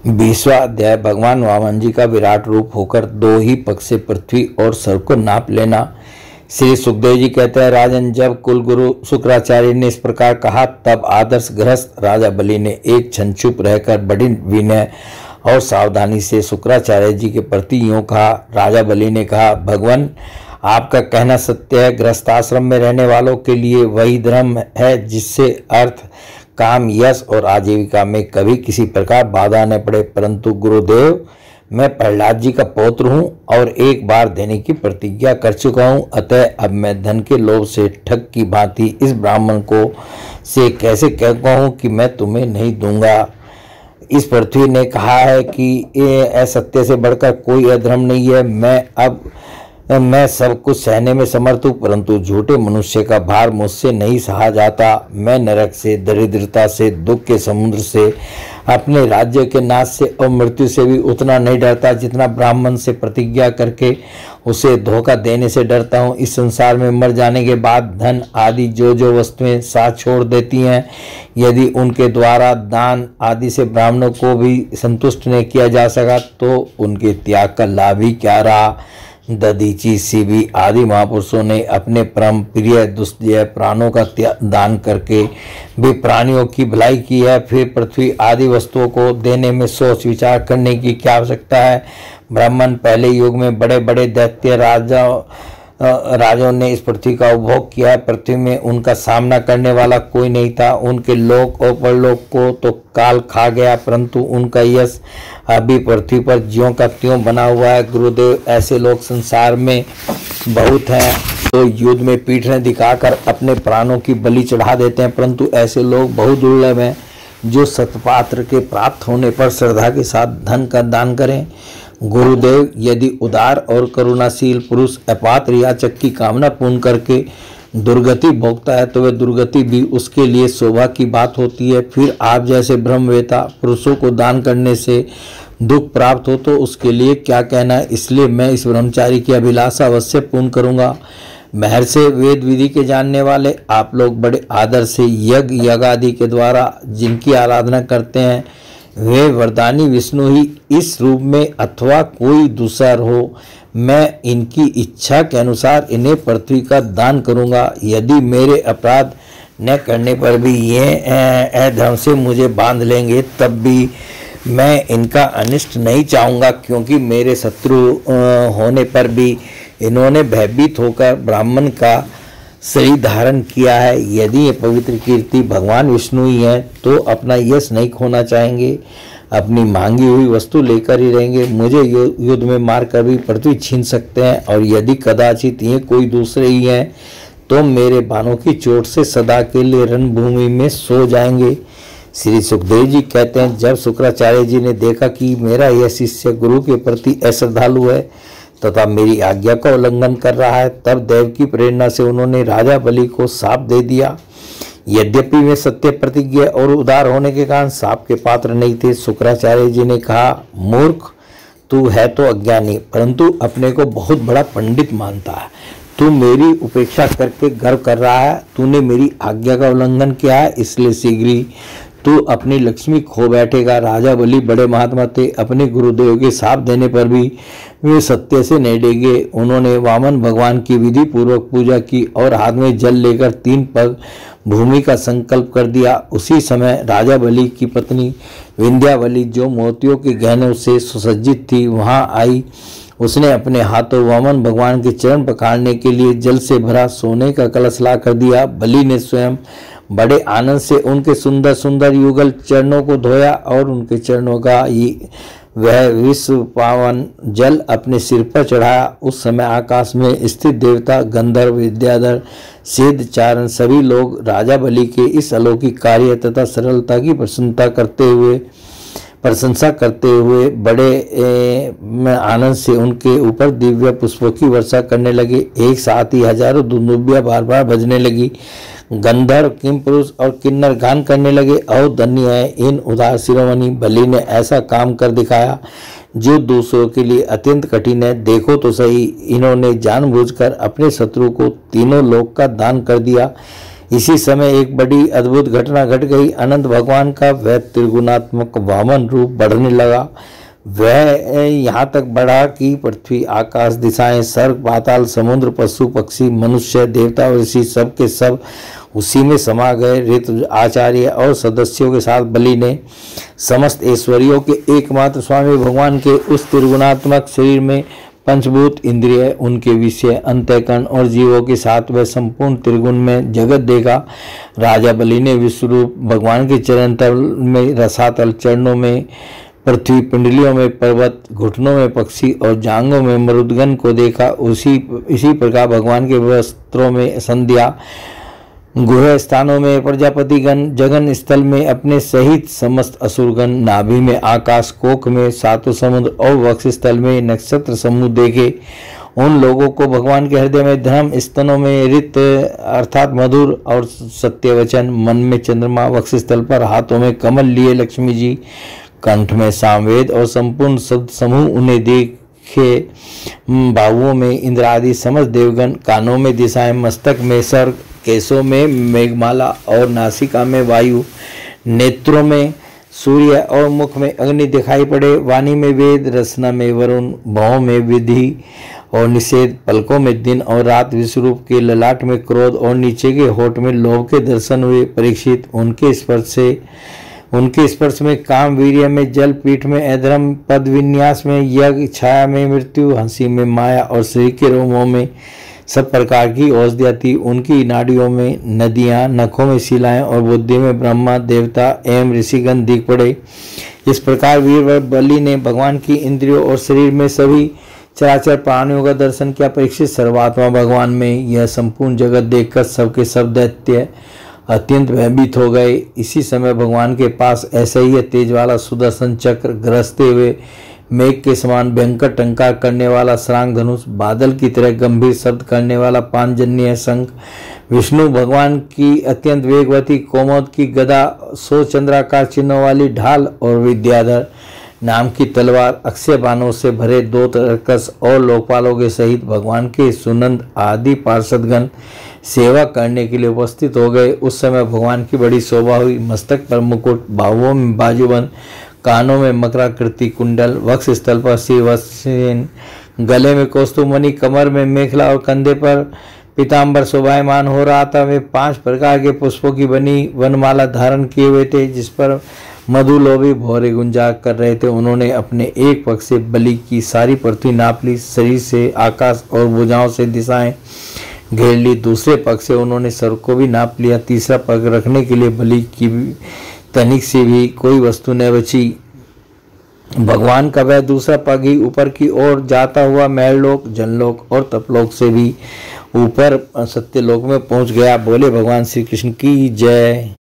20वां अध्याय। भगवान वामन जी का विराट रूप होकर दो ही पग से पृथ्वी और स्वर्ग को नाप लेना। श्री सुखदेव जी कहते हैं, राजन, जब कुलगुरु शुक्राचार्य ने इस प्रकार कहा तब आदर्श गृहस्थ राजा बलि ने एक क्षण चुप रहकर बड़ी विनय और सावधानी से शुक्राचार्य जी के प्रति यूं कहा। राजा बलि ने कहा, भगवान, आपका कहना सत्य है। गृहस्थाश्रम में रहने वालों के लिए वही धर्म है जिससे अर्थ, काम, यश और आजीविका में कभी किसी प्रकार बाधा न पड़े। परंतु गुरुदेव, मैं प्रहलाद जी का पौत्र हूँ और एक बार देने की प्रतिज्ञा कर चुका हूँ। अतः अब मैं धन के लोभ से ठग की भांति इस ब्राह्मण को से कैसे कहूँ कि मैं तुम्हें नहीं दूंगा। इस पृथ्वी ने कहा है कि असत्य से बढ़कर कोई अधर्म नहीं है। मैं सब कुछ सहने में समर्थ हूँ, परंतु झूठे मनुष्य का भार मुझसे नहीं सहा जाता। मैं नरक से, दरिद्रता से, दुख के समुद्र से, अपने राज्य के नाश से और मृत्यु से भी उतना नहीं डरता जितना ब्राह्मण से प्रतिज्ञा करके उसे धोखा देने से डरता हूँ। इस संसार में मर जाने के बाद धन आदि जो वस्तुएं साथ छोड़ देती हैं, यदि उनके द्वारा दान आदि से ब्राह्मणों को भी संतुष्ट नहीं किया जा सका तो उनके त्याग का लाभ ही क्या रहा। दधीची, सीबी आदि महापुरुषों ने अपने परम प्रिय दुष्जय प्राणों का दान करके भी प्राणियों की भलाई की है। फिर पृथ्वी आदि वस्तुओं को देने में सोच विचार करने की क्या आवश्यकता है। ब्राह्मण पहले युग में बड़े बड़े दैत्य राजाओं ने इस पृथ्वी का उपभोग किया है। पृथ्वी में उनका सामना करने वाला कोई नहीं था। उनके लोक और परलोक को तो काल खा गया, परंतु उनका यश अभी पृथ्वी पर ज्यों का त्यों बना हुआ है। गुरुदेव, ऐसे लोग संसार में बहुत हैं तो युद्ध में पीठ न दिखाकर अपने प्राणों की बलि चढ़ा देते हैं, परंतु ऐसे लोग बहुत दुर्लभ हैं जो सत्पात्र के प्राप्त होने पर श्रद्धा के साथ धन का दान करें। गुरुदेव, यदि उदार और करुणाशील पुरुष अपात्र याचक की कामना पूर्ण करके दुर्गति भोगता है तो वह दुर्गति भी उसके लिए शोभा की बात होती है। फिर आप जैसे ब्रह्मवेता पुरुषों को दान करने से दुख प्राप्त हो तो उसके लिए क्या कहना है। इसलिए मैं इस ब्रह्मचारी की अभिलाषा अवश्य पूर्ण करूंगा। महर से वेद विधि के जानने वाले आप लोग बड़े आदर से यज्ञ आदि के द्वारा जिनकी आराधना करते हैं, वे वरदानी विष्णु ही इस रूप में अथवा कोई दूसर हो, मैं इनकी इच्छा के अनुसार इन्हें पृथ्वी का दान करूंगा। यदि मेरे अपराध न करने पर भी ये अधर्म से मुझे बांध लेंगे तब भी मैं इनका अनिष्ट नहीं चाहूँगा, क्योंकि मेरे शत्रु होने पर भी इन्होंने भयभीत होकर ब्राह्मण का शरीर धारण किया है। यदि ये पवित्र कीर्ति भगवान विष्णु ही है तो अपना यश नहीं खोना चाहेंगे, अपनी मांगी हुई वस्तु लेकर ही रहेंगे। मुझे युद्ध में मारकर भी पृथ्वी छीन सकते हैं, और यदि कदाचित ये कोई दूसरे ही हैं तो मेरे बाणों की चोट से सदा के लिए रणभूमि में सो जाएंगे। श्री सुखदेव जी कहते हैं, जब शुक्राचार्य जी ने देखा कि मेरा यह शिष्य गुरु के प्रति अश्रद्धालु है तथा मेरी आज्ञा का उल्लंघन कर रहा है, तब देव की प्रेरणा से उन्होंने राजा बलि को शाप दे दिया। यद्यपि वे सत्य प्रतिज्ञ और उदार होने के कारण शाप के पात्र नहीं थे। शुक्राचार्य जी ने कहा, मूर्ख, तू है तो अज्ञानी परंतु अपने को बहुत बड़ा पंडित मानता है। तू मेरी उपेक्षा करके गर्व कर रहा है। तूने मेरी आज्ञा का उल्लंघन किया है, इसलिए शीघ्र ही तू अपनी लक्ष्मी खो बैठेगा। राजा बलि बड़े महात्मा थे। अपने गुरुदेव के शाप देने पर भी वे सत्य से नहीं डेगे। उन्होंने वामन भगवान की विधि पूर्वक पूजा की और हाथ में जल लेकर 3 पग भूमि का संकल्प कर दिया। उसी समय राजा बलि की पत्नी विंध्यावली, जो मोतियों के गहनों से सुसज्जित थी, वहां आई। उसने अपने हाथों वामन भगवान के चरण पखाड़ने के लिए जल से भरा सोने का कलश ला कर दिया। बलि ने स्वयं बड़े आनंद से उनके सुंदर सुंदर युगल चरणों को धोया और उनके चरणों का वह विश्व पावन जल अपने सिर पर चढ़ाया। उस समय आकाश में स्थित देवता, गंधर्व, विद्याधर, सिद्ध, चारण सभी लोग राजा बलि के इस अलौकिक कार्य तथा सरलता की प्रशंसा करते हुए बड़े आनंद से उनके ऊपर दिव्य पुष्पों की वर्षा करने लगे। एक साथ ही हजारों दुंदुभियां बार बार बजने लगी। गंधर्व, किम पुरुष और किन्नर गान करने लगे, और धन्य है इन उदार शिरोमणि। बलि ने ऐसा काम कर दिखाया जो दूसरों के लिए अत्यंत कठिन है। देखो तो सही, इन्होंने जानबूझकर अपने शत्रु को तीनों लोक का दान कर दिया। इसी समय एक बड़ी अद्भुत घटना घट गई। अनंत भगवान का वह त्रिगुणात्मक वामन रूप बढ़ने लगा। वह यहाँ तक बढ़ा कि पृथ्वी, आकाश, दिशाएं, स्वर्ग, पाताल, समुद्र, पशु, पक्षी, मनुष्य, देवता और ऋषि सब के सब उसी में समा गए। ऋतु, आचार्य और सदस्यों के साथ बलि ने समस्त ऐश्वर्यों के एकमात्र स्वामी भगवान के उस त्रिगुणात्मक शरीर में पंचभूत, इंद्रिय, उनके विषय, अंतःकरण और जीवों के साथ वह संपूर्ण त्रिगुण में जगत देखा। राजा बलि ने विश्वरूप भगवान के चरण तल में, रसातल चरणों में पृथ्वी, पिंडलियों में पर्वत, घुटनों में पक्षी और जांघों में मरुदगण को देखा। इसी प्रकार भगवान के वस्त्रों में संध्या, गुह स्थानों में प्रजापतिगण, जगन स्थल में अपने सहित समस्त असुरगण, नाभि में आकाश, कोक में सातों समुद्र और वक्ष स्थल में नक्षत्र समूह देखे। उन लोगों को भगवान के हृदय में धर्म, स्तनों में रित अर्थात मधुर और सत्य वचन, मन में चंद्रमा, वक्ष स्थल पर हाथों में कमल लिए लक्ष्मी जी, कंठ में सामवेद और संपूर्ण शब्द समूह उन्हें देखे। बाहुओं में इंद्र आदि समस्त देवगण, कानों में दिशाएं, मस्तक में सर्ग, केशों में मेघमाला और नासिका में वायु, नेत्रों में सूर्य और मुख में अग्नि दिखाई पड़े। वाणी में वेद, रसना में वरुण, भौं में विधि और निषेध, पलकों में दिन और रात, विश्वरूप के ललाट में क्रोध और नीचे के होठ में लोभ के दर्शन हुए। परीक्षित, उनके स्पर्श में काम, वीर्य में जल, पीठ में अधर्म, पद विन्यास में यज्ञ, छाया में मृत्यु, हंसी में माया और शरीर के रोमों में सब प्रकार की औषधियाँ थी। उनकी नाड़ियों में नदियाँ, नखों में शिलाएं और बुद्धि में ब्रह्मा, देवता एवं ऋषिगण दिख पड़े। इस प्रकार वीर बलि ने भगवान की इंद्रियों और शरीर में सभी चराचर प्राणियों का दर्शन किया। परीक्षित, सर्वात्मा भगवान में यह संपूर्ण जगत देखकर सबके सब दैत्य अत्यंत भयभीत हो गए। इसी समय भगवान के पास ऐसा ही तेज वाला सुदर्शन चक्र, गरजते हुए मेघ के समान भयंकर टंकार करने वाला श्रांग धनुष, बादल की तरह गंभीर शब्द करने वाला पांचजन्य शंख, विष्णु भगवान की अत्यंत वेगवती कोमोद की गदा, 100 चंद्राकार चिन्हों वाली ढाल और विद्याधर नाम की तलवार, अक्षय बाणों से भरे 2 तरकस और लोकपालों के सहित भगवान के सुनंद आदि पार्षदगण सेवा करने के लिए उपस्थित हो गए। उस समय भगवान की बड़ी शोभा हुई। मस्तक पर मुकुट, बाहुओं में बाजूबंद, कानों में मकराकृति कुंडल, वक्ष स्थल पर शिवसेन, गले में कौस्तुभमणि, कमर में मेखला और कंधे पर पीताम्बर शोभायमान हो रहा था। वे 5 प्रकार के पुष्पों की बनी वनमाला धारण किए हुए थे, जिस पर मधुलोभी भौरे गुंजाक कर रहे थे। उन्होंने अपने एक पग से बलि की सारी पृथ्वी नाप ली, शरीर से आकाश और भुजाओं से दिशाएं घेर ली। दूसरे पग से उन्होंने स्वर्ग को भी नाप लिया। तीसरा पग रखने के लिए बलि की तनिक से भी कोई वस्तु न बची। भगवान का वह दूसरा पग ही ऊपर की ओर जाता हुआ महलोक, जनलोक और तपलोक से भी ऊपर सत्यलोक में पहुंच गया। बोले भगवान श्री कृष्ण की जय।